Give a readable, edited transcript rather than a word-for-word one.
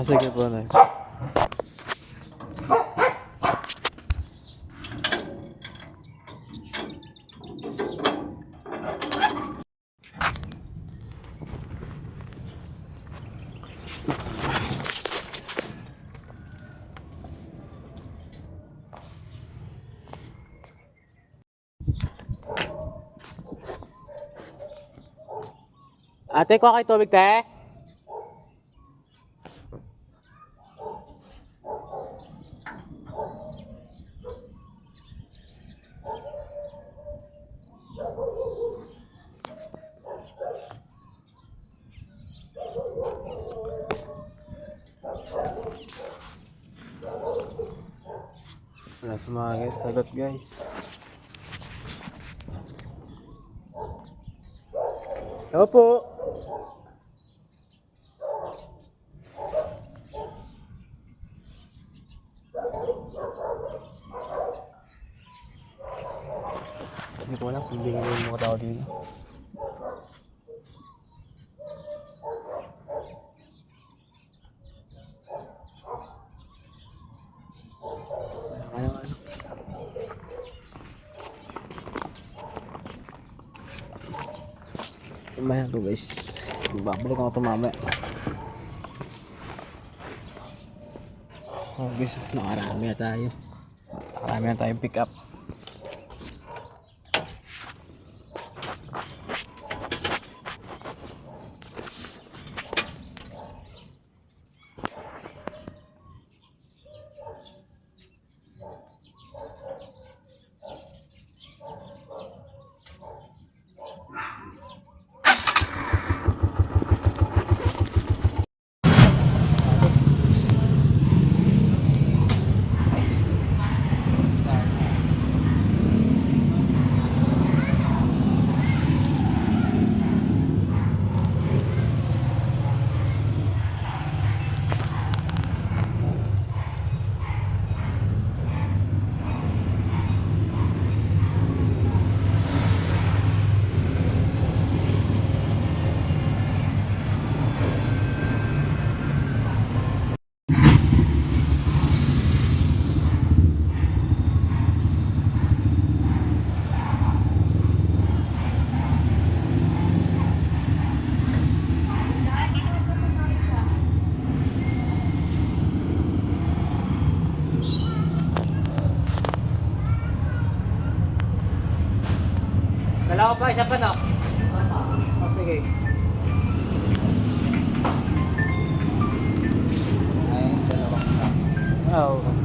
Sige po, Nay. Ate, kuha kayo tubig, te? Wala sumagot, sagot guys. Hello po. Hindi ko alam kung hindi nga yung mga tao dito. Mamaya to guys, babalik ako ito mamaya. Oh guys, nakarami na tayo. Nakarami na tayong pick up. Dalawa pa, isa pa na. Oh, sige. Ayun, dalawa pa. Oo.